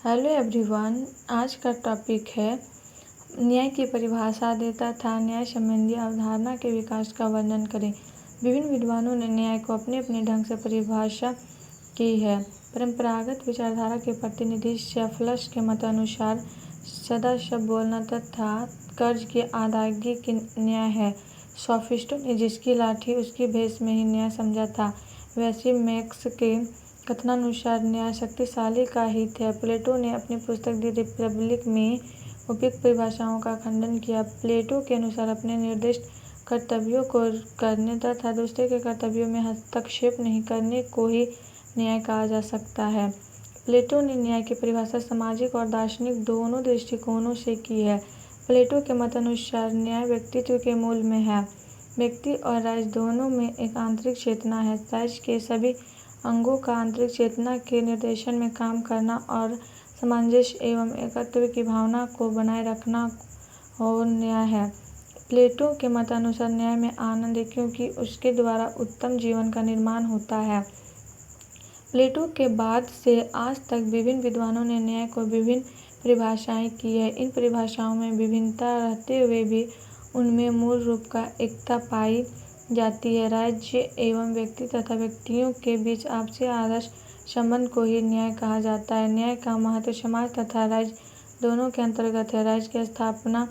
Hello everyone, आज का topic है न्याय की परिभाषा दे तथा न्याय संबंधी अवधारणा के विकास का वर्णन करें। विभिन्न विद्वानों ने न्याय को अपने अपने ढंग से परिभाषा की है। परंपरागत विचारधारा के प्रतिनिधि शेफलस के मतानुसार सदाशब्द बोलना तथा कर्ज की अदायगी की न्याय है। सोफिस्टों ने जिसकी लाठी उसकी भेष में ही न्याय समझा था, वैसे मैक्स के कथनानुसार न्याय शक्तिशाली का हित है। प्लेटो ने अपनी पुस्तक द रिपब्लिक में उपयुक्त परिभाषाओं का खंडन किया। प्लेटो के अनुसार अपने निर्दिष्ट कर्तव्यों को करने तथा दूसरे के कर्तव्यों में हस्तक्षेप नहीं करने को ही न्याय कहा जा सकता है। प्लेटो ने न्याय की परिभाषा सामाजिक और दार्शनिक दोनों दृष्टिकोणों से की है। प्लेटो के मतानुसार न्याय व्यक्तित्व के मूल में है। व्यक्ति और राज्य दोनों में एक आंतरिक चेतना है। राज्य के सभी अंगों का आंतरिक चेतना के निर्देशन में काम करना और सामंजस्य एवं एकत्व की भावना को बनाए रखना हो न्याय है। प्लेटो के मतानुसार न्याय में आनंद है क्योंकि उसके द्वारा उत्तम जीवन का निर्माण होता है। प्लेटो के बाद से आज तक विभिन्न विद्वानों ने न्याय को विभिन्न परिभाषाएं की है। इन परिभाषाओं में विभिन्नता रहते हुए भी उनमें मूल रूप का एकता पाई जाती है। राज्य एवं व्यक्ति तथा व्यक्तियों के बीच आपसी आदर्श संबंध को ही न्याय कहा जाता है। न्याय का महत्व समाज तथा राज्य दोनों के अंतर्गत है। राज्य की स्थापना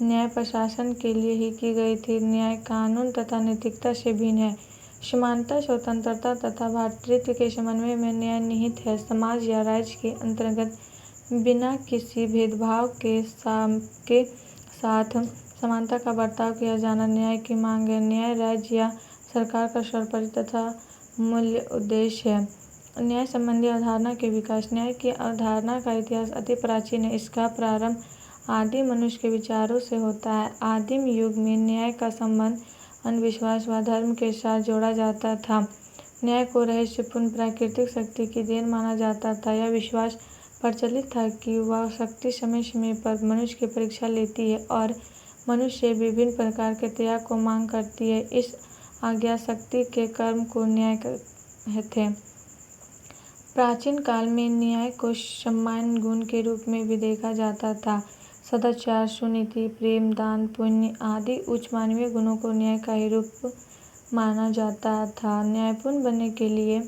न्याय प्रशासन के लिए ही की गई थी। न्याय कानून तथा नैतिकता से भिन्न है। समानता, स्वतंत्रता तथा भ्रातृत्व के समन्वय में न्याय निहित है। समाज या राज्य के अंतर्गत बिना किसी भेदभाव के साथ समानता का बर्ताव किया जाना न्याय की मांग है। न्याय राज्य या सरकार का सर्वोपरि तथा मूल्य उद्देश्य है। न्याय संबंधी अवधारणा के विकास। न्याय की अवधारणा का इतिहास अति प्राचीन है। इसका प्रारंभ आदिम मनुष्य के विचारों से होता है। आदिम युग में न्याय का संबंध अंधविश्वास व धर्म के साथ जोड़ा जाता था। न्याय को रहस्यपूर्ण प्राकृतिक शक्ति की देन माना जाता था। यह विश्वास प्रचलित था कि वह शक्ति समय समय पर मनुष्य की परीक्षा लेती है और मनुष्य से विभिन्न प्रकार के त्याग को मांग करती है। इस आज्ञा शक्ति के कर्म को न्याय थे। प्राचीन काल में न्याय को सम्मान गुण के रूप में भी देखा जाता था। सदाचार, सुनीति, प्रेम, दान, पुण्य आदि उच्च मानवीय गुणों को न्याय का ही रूप माना जाता था। न्यायपूर्ण बनने के लिए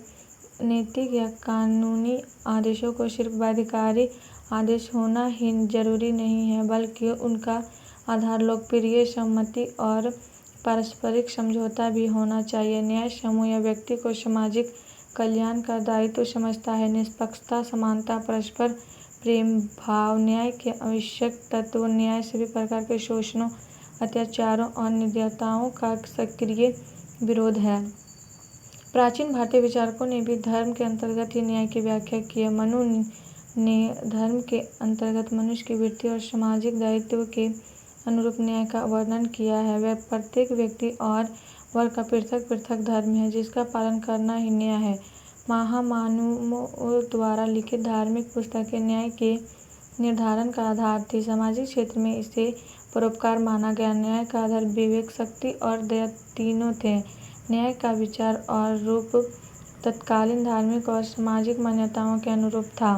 नैतिक या कानूनी आदेशों को सिर्फ बाध्यकारी आदेश होना ही जरूरी नहीं है, बल्कि उनका आधार लोकप्रिय सम्मति और पारस्परिक समझौता भी होना चाहिए। न्याय समूह या व्यक्ति को सामाजिक कल्याण का दायित्व समझता है। निष्पक्षता, समानता, परस्पर प्रेम भाव न्याय के आवश्यक तत्व। न्याय सभी प्रकार के शोषणों, अत्याचारों और निर्दयताओं का सक्रिय विरोध है। प्राचीन भारतीय विचारकों ने भी धर्म के अंतर्गत ही न्याय की व्याख्या की है। मनु ने धर्म के अंतर्गत मनुष्य की वृत्ति और सामाजिक दायित्व के अनुरूप न्याय का वर्णन किया है। वह प्रत्येक व्यक्ति और वर्ग का पृथक पृथक धर्म है जिसका पालन करना ही न्याय है। महामानवों द्वारा लिखित धार्मिक पुस्तकें न्याय के निर्धारण का आधार थी। सामाजिक क्षेत्र में इसे परोपकार माना गया। न्याय का आधार विवेक, शक्ति और दया तीनों थे। न्याय का विचार और रूप तत्कालीन धार्मिक और सामाजिक मान्यताओं के अनुरूप था।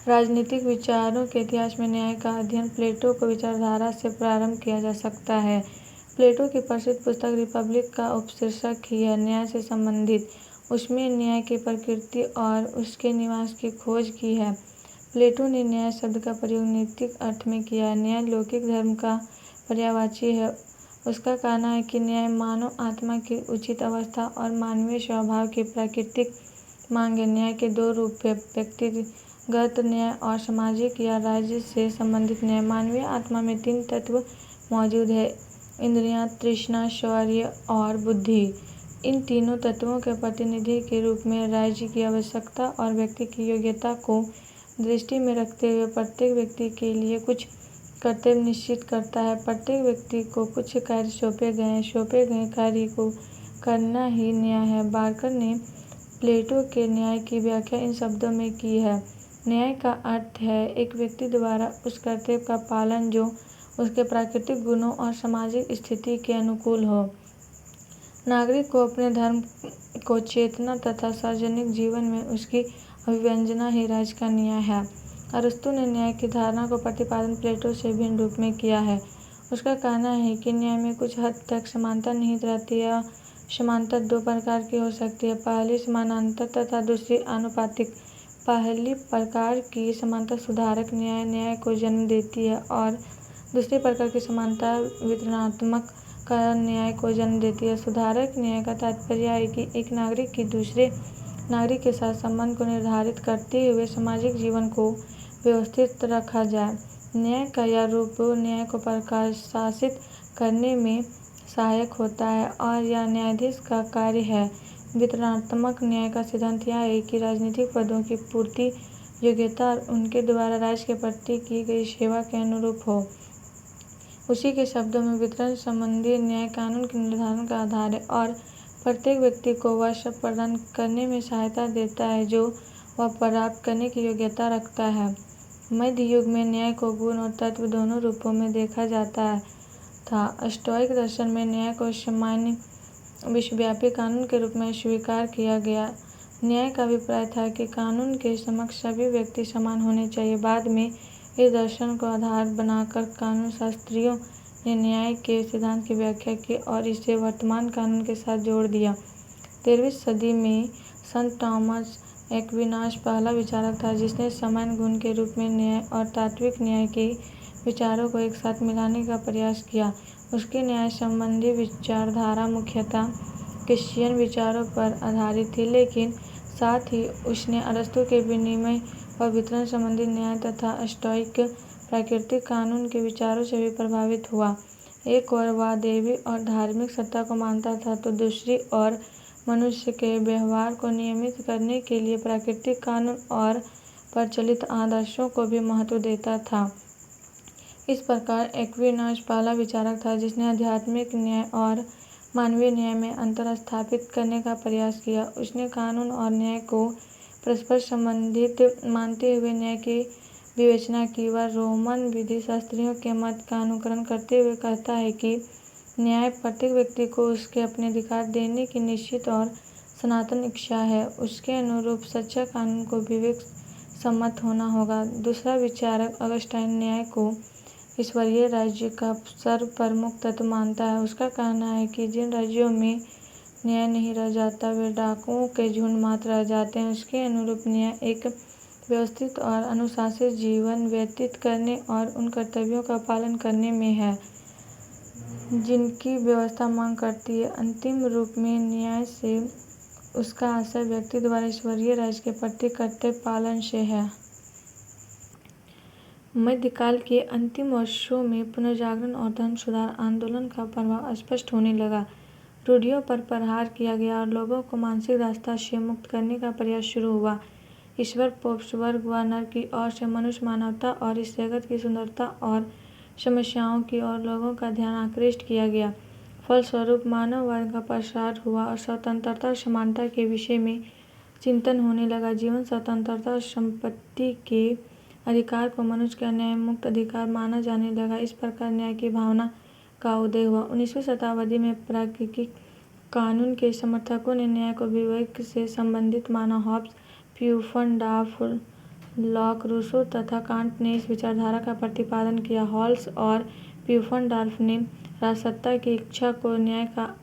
राजनीतिक विचारों के इतिहास में न्याय का अध्ययन प्लेटो की विचारधारा से प्रारंभ किया जा सकता है। प्लेटो की प्रसिद्ध पुस्तक रिपब्लिक का उपशीर्षक ही है न्याय से संबंधित। उसमें न्याय की प्रकृति और उसके निवास की खोज की है। प्लेटो ने न्याय शब्द का प्रयोग नैतिक अर्थ में किया है। न्याय लौकिक धर्म का पर्यायवाची है। उसका कहना है कि न्याय मानव आत्मा की उचित अवस्था और मानवीय स्वभाव की प्राकृतिक मांग है। न्याय के दो रूप हैं, व्यक्तिगत न्याय और सामाजिक या राज्य से संबंधित न्याय। मानवीय आत्मा में तीन तत्व मौजूद है, इंद्रियां, तृष्णा, शौर्य और बुद्धि। इन तीनों तत्वों के प्रतिनिधि के रूप में राज्य की आवश्यकता और व्यक्ति की योग्यता को दृष्टि में रखते हुए प्रत्येक व्यक्ति के लिए कुछ कर्तव्य निश्चित करता है। प्रत्येक व्यक्ति को कुछ कार्य सौंपे गए कार्य को करना ही न्याय है। बार्कर ने प्लेटो के न्याय की व्याख्या इन शब्दों में की है, न्याय का अर्थ है एक व्यक्ति द्वारा उस कर्तव्य का पालन जो उसके प्राकृतिक गुणों और सामाजिक स्थिति के अनुकूल हो। नागरिक को अपने धर्म को चेतना तथा सार्वजनिक जीवन में उसकी अभिव्यंजना ही राज्य का न्याय है। अरस्तू ने न्याय की धारणा को प्रतिपादन प्लेटो से भिन्न रूप में किया है। उसका कहना है कि न्याय में कुछ हद तक समानता निहित रहती है। समानता दो प्रकार की हो सकती है, पहली समानांतर तथा दूसरी आनुपातिक। पहली प्रकार की समानता सुधारक न्याय को जन्म देती है और दूसरी प्रकार की समानता वितरणात्मक न्याय को जन्म देती है। सुधारक न्याय का तात्पर्य है कि एक नागरिक की दूसरे नागरिक के साथ संबंध को निर्धारित करते हुए सामाजिक जीवन को व्यवस्थित रखा जाए। न्याय का यह रूप न्याय को प्रकाशित करने में सहायक होता है और यह न्यायाधीश का कार्य है। वितरणात्मक न्याय का सिद्धांत यह है कि राजनीतिक पदों की पूर्ति योग्यता और उनके द्वारा राज्य के प्रति की गई सेवा के अनुरूप हो। उसी के शब्दों में वितरण संबंधी न्याय कानून के निर्धारण का आधार है और प्रत्येक व्यक्ति को वह सब प्रदान करने में सहायता देता है जो वह प्राप्त करने की योग्यता रखता है। मध्य युग में न्याय को गुण और तत्व दोनों रूपों में देखा जाता था। स्टोइक दर्शन में न्याय को सामान्य विश्वव्यापी कानून के रूप में स्वीकार किया गया। न्याय का अभिप्राय था कि कानून के समक्ष सभी व्यक्ति समान होने चाहिए। बाद में इस दर्शन को आधार बनाकर कानून शास्त्रियों ने न्याय के सिद्धांत की व्याख्या की और इसे वर्तमान कानून के साथ जोड़ दिया। 13वीं सदी में संत टॉमस एक्विनास पहला विचारक था जिसने समान गुण के रूप में न्याय और तात्विक न्याय के विचारों को एक साथ मिलाने का प्रयास किया। उसकी न्याय संबंधी विचारधारा मुख्यतः क्रिश्चियन विचारों पर आधारित थी, लेकिन साथ ही उसने अरस्तू के विनिमय और वितरण संबंधी न्याय तथा स्टोइक प्राकृतिक कानून के विचारों से भी प्रभावित हुआ। एक ओर वह दैवी और धार्मिक सत्ता को मानता था तो दूसरी ओर मनुष्य के व्यवहार को नियमित करने के लिए प्राकृतिक कानून और प्रचलित आदर्शों को भी महत्व देता था। इस प्रकार एक्विनास पहला विचारक था जिसने आध्यात्मिक न्याय और मानवीय न्याय में अंतर स्थापित करने का प्रयास किया। उसने कानून और न्याय को परस्पर संबंधित मानते हुए न्याय की विवेचना की। वह रोमन विधि शास्त्रियों के मत का अनुकरण करते हुए कहता है कि न्याय प्रत्येक व्यक्ति को उसके अपने अधिकार देने की निश्चित और सनातन इच्छा है। उसके अनुरूप सच्चा कानून को विवेक सम्मत होना होगा। दूसरा विचारक अगस्टाइन न्याय को ईश्वरीय राज्य का सर्वप्रमुख तत्व मानता है। उसका कहना है कि जिन राज्यों में न्याय नहीं रह जाता वे डाकुओं के झुंड मात्र रह जाते हैं। उसके अनुरूप न्याय एक व्यवस्थित और अनुशासित जीवन व्यतीत करने और उन कर्तव्यों का पालन करने में है जिनकी व्यवस्था मांग करती है। अंतिम रूप में न्याय से उसका आशय व्यक्ति द्वारा ईश्वरीय राज्य के प्रति कर्तव्य पालन से है। मध्यकाल के अंतिम वर्षों में पुनर्जागरण और धर्म सुधार आंदोलन का प्रभाव स्पष्ट होने लगा। रूढ़ियों पर प्रहार किया गया और लोगों को मानसिक दासता से मुक्त करने का प्रयास शुरू हुआ। ईश्वर, पाप, स्वर्ग व नरक की ओर से मनुष्य, मानवता और इस जगत की सुंदरता और समस्याओं की ओर लोगों का ध्यान आकृष्ट किया गया। फलस्वरूप मानव वर्ग का प्रसार हुआ और स्वतंत्रता और समानता के विषय में चिंतन होने लगा। जीवन स्वतंत्रता और संपत्ति के अधिकार को मनुष्य का न्याय मुक्त अधिकार माना जाने लगा। इस प्रकार न्याय की भावना का उदय हुआ। 19वीं शताब्दी में प्राकृतिक कानून के समर्थकों ने न्याय को विवेक से संबंधित माना। हॉब्स, प्यूफनडार्फ, लॉक, रूसो तथा कांट ने इस विचारधारा का प्रतिपादन किया। हॉब्स और प्यूफनडार्फ ने राजसत्ता की इच्छा को न्याय का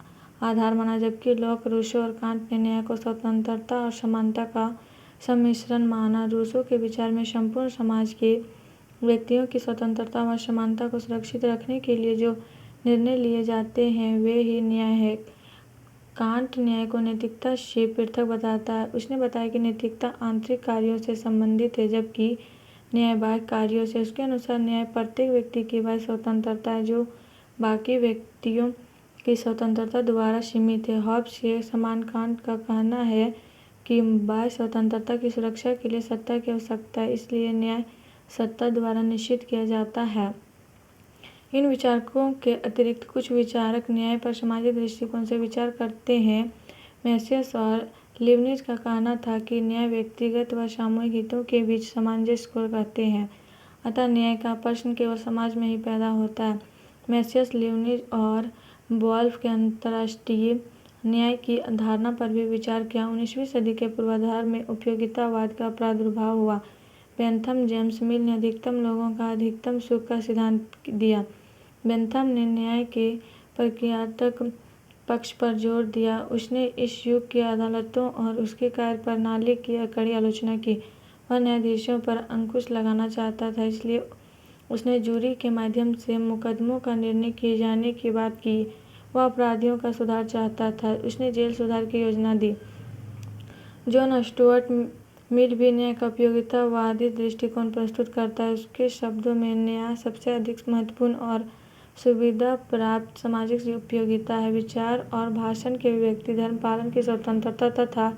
आधार माना, जबकि लॉक, रूसो और कांट ने न्याय को स्वतंत्रता और समानता का सम्मिश्रण माना। रूसो के विचार में संपूर्ण समाज के व्यक्तियों की स्वतंत्रता व समानता को सुरक्षित रखने के लिए जो निर्णय लिए जाते हैं वे ही न्याय है। कांट न्याय को नैतिकता से पृथक बताता है। उसने बताया कि नैतिकता आंतरिक कार्यों से संबंधित है जबकि न्याय बाह्य कार्यों से। उसके अनुसार न्याय प्रत्येक व्यक्ति की बाह्य स्वतंत्रता है जो बाकी व्यक्तियों की स्वतंत्रता द्वारा सीमित है। हॉब्स के समान कांट का कहना है कि बाह्य स्वतंत्रता की सुरक्षा के लिए सत्ता की आवश्यकता है, इसलिए न्याय सत्ता द्वारा निश्चित किया जाता है। इन विचारकों के अतिरिक्त कुछ विचारक न्याय पर सामाजिक दृष्टिकोण से विचार करते हैं। मैसियस और लीबनिज का कहना था कि न्याय व्यक्तिगत व सामूहिक हितों के बीच सामंजस्य को कहते हैं, अतः न्याय का प्रश्न केवल समाज में ही पैदा होता है। मैसियस, लीबनिज और वोल्फ के अंतर्राष्ट्रीय न्याय की धारणा पर भी विचार किया। 19वीं सदी के पूर्वाधार में उपयोगितावाद का प्रादुर्भाव हुआ। बेंथम जेम्स मिल ने अधिकतम लोगों का अधिकतम सुख का सिद्धांत दिया। बेंथम ने न्याय के प्रक्रियात्मक पक्ष पर जोर दिया। उसने इस युग की अदालतों और उसकी कार्यप्रणाली की कड़ी आलोचना की। वह न्यायाधीशों पर अंकुश लगाना चाहता था, इसलिए उसने जूरी के माध्यम से मुकदमों का निर्णय किए जाने की बात की। वह अपराधियों का सुधार चाहता था। उसने जेल सुधार की योजना दी। जॉन स्टुअर्ट मिल भी न्याय का उपयोगितावादी दृष्टिकोण प्रस्तुत करता है। उसके शब्दों में न्याय सबसे अधिक महत्वपूर्ण और सुविधा प्राप्त सामाजिक उपयोगिता है। विचार और भाषण के अभिव्यक्ति, धर्म पालन की स्वतंत्रता तथा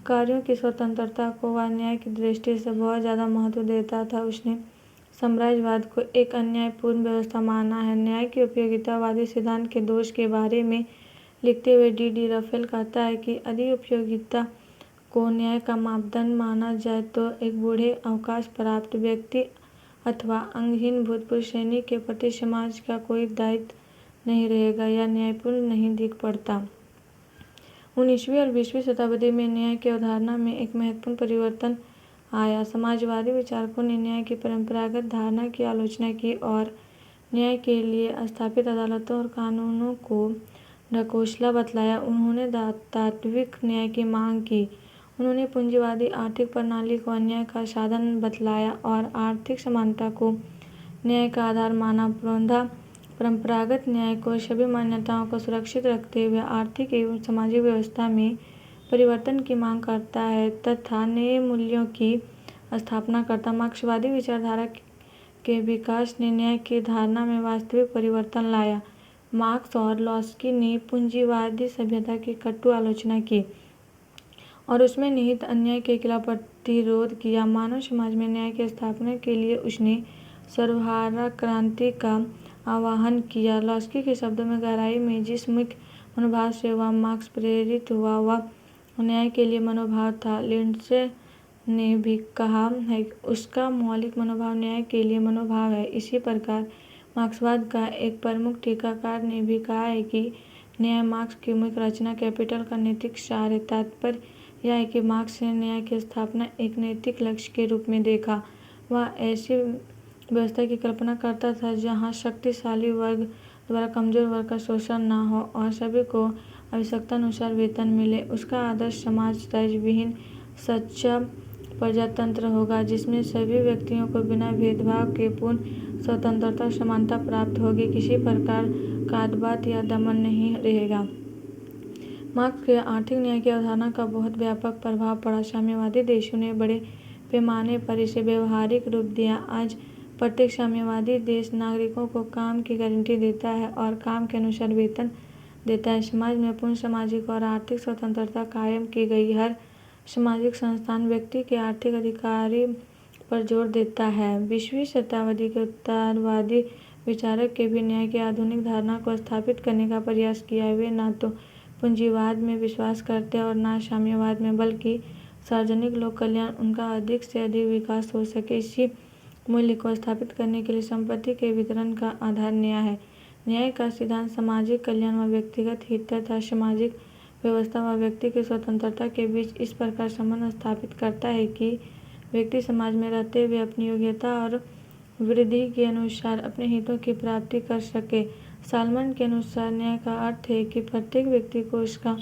कार्यों की स्वतंत्रता को वह न्याय की दृष्टि से बहुत ज़्यादा महत्व देता था। उसने साम्राज्यवाद को एक अन्यायपूर्ण व्यवस्था माना है। न्याय के उपयोगितावादी सिद्धांत के दोष के बारे में लिखते हुए डी रफेल कहता है कि यदि उपयोगिता को न्याय का मापदंड माना जाए तो एक बूढ़े अवकाश प्राप्त व्यक्ति अथवा अंगहीन भूतपूर्व सैनिक के प्रति समाज का कोई दायित्व नहीं रहेगा या न्यायपूर्ण नहीं दिख पड़ता। 19वीं और 20वीं शताब्दी में न्याय की अवधारणा में एक महत्वपूर्ण परिवर्तन आया। समाजवादी विचारकों ने न्याय की परंपरागत धारणा की आलोचना की और न्याय के लिए स्थापित अदालतों और कानूनों को ढकोसला बतलाया। उन्होंने तात्विक न्याय की मांग की। उन्होंने पूंजीवादी आर्थिक प्रणाली को अन्याय का साधन बतलाया और आर्थिक समानता को न्याय का आधार माना। परंपरागत न्याय को सभी मान्यताओं को सुरक्षित रखते हुए आर्थिक एवं सामाजिक व्यवस्था में परिवर्तन की मांग करता है तथा नए मूल्यों की स्थापना करता। मार्क्सवादी विचारधारा के विकास ने न्याय की धारणा में वास्तविक परिवर्तन लाया। मार्क्स और लॉस्की ने पूंजीवादी सभ्यता की कटु आलोचना की और उसमें निहित अन्याय के खिलाफ प्रतिरोध किया। मानव समाज में न्याय की स्थापना के लिए उसने सर्वहारा क्रांति का आह्वान किया। लॉस्की के शब्दों में गहराई में जिस मुख्य मनोभाव से वह मार्क्स प्रेरित हुआ वह न्याय के लिए मनोभाव था। लिंडसे ने भी कहा है कि उसका मौलिक मनोभाव न्याय के लिए मनोभाव है। इसी प्रकार मार्क्सवाद का एक प्रमुख टीकाकार ने भी कहा है कि न्याय मार्क्स की मुख्य रचना कैपिटल का नैतिक सार है। तात्पर्य यह है कि मार्क्स ने न्याय की स्थापना एक नैतिक लक्ष्य के रूप में देखा। वह ऐसी व्यवस्था की कल्पना करता था जहाँ शक्तिशाली वर्ग द्वारा कमजोर वर्ग का शोषण न हो और सभी को आवश्यकतानुसार वेतन मिले। उसका आदर्श समाज राज्य विहीन सच्चा प्रजातंत्र होगा जिसमें सभी व्यक्तियों को बिना भेदभाव के पूर्ण स्वतंत्रता और समानता प्राप्त होगी। किसी प्रकार का आतंकवाद या दमन नहीं रहेगा। मार्क्स के आर्थिक न्याय की अवधारणा का बहुत व्यापक प्रभाव पड़ा। साम्यवादी देशों ने बड़े पैमाने पर इसे व्यवहारिक रूप दिया। आज प्रत्येक साम्यवादी देश नागरिकों को काम की गारंटी देता है और काम के अनुसार वेतन देता है। समाज में पूर्ण सामाजिक और आर्थिक स्वतंत्रता कायम की गई। हर सामाजिक संस्थान व्यक्ति के आर्थिक अधिकारी पर जोर देता है। 20वीं शताब्दी के उत्तरवादी विचारक के भी न्याय की आधुनिक धारणा को स्थापित करने का प्रयास किया। वे न तो पूंजीवाद में विश्वास करते और न साम्यवाद में, बल्कि सार्वजनिक लोक कल्याण उनका अधिक से अधिक विकास हो सके इसी मूल्य को स्थापित करने के लिए संपत्ति के वितरण का आधार न्याय है। न्याय का सिद्धांत सामाजिक कल्याण व व्यक्तिगत हित तथा सामाजिक व्यवस्था व व्यक्ति की स्वतंत्रता के बीच इस प्रकार संबंध स्थापित करता है कि व्यक्ति समाज में रहते हुए अपनी योग्यता और वृद्धि के अनुसार अपने हितों की प्राप्ति कर सके। सालमन के अनुसार न्याय का अर्थ है कि प्रत्येक व्यक्ति को उसका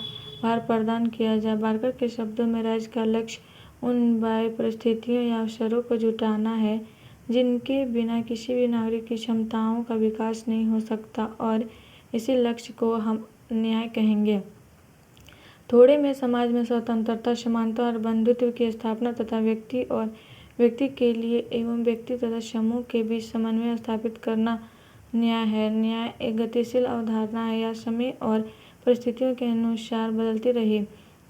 भार प्रदान किया जाए। बार्कर के शब्दों में राज्य का लक्ष्य उन बाह्य परिस्थितियों या अवसरों को जुटाना है जिनके बिना किसी भी नागरिक की क्षमताओं का विकास नहीं हो सकता और इसी लक्ष्य को हम न्याय कहेंगे। थोड़े में समाज में स्वतंत्रता, समानता और बंधुत्व की स्थापना तथा व्यक्ति और व्यक्ति के लिए एवं व्यक्ति तथा समूह के बीच समन्वय स्थापित करना न्याय है। न्याय एक गतिशील अवधारणा है। यह समय और परिस्थितियों के अनुसार बदलती रही।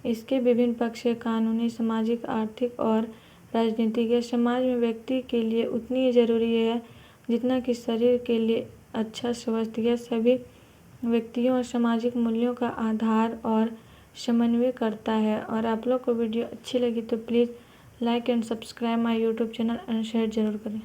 इसके विभिन्न पक्ष कानूनी, सामाजिक, आर्थिक और राजनीतिक। यह समाज में व्यक्ति के लिए उतनी ही जरूरी है जितना कि शरीर के लिए अच्छा स्वास्थ्य। यह सभी व्यक्तियों और सामाजिक मूल्यों का आधार और समन्वय करता है। और आप लोग को वीडियो अच्छी लगी तो please like and subscribe my YouTube channel and share जरूर करें।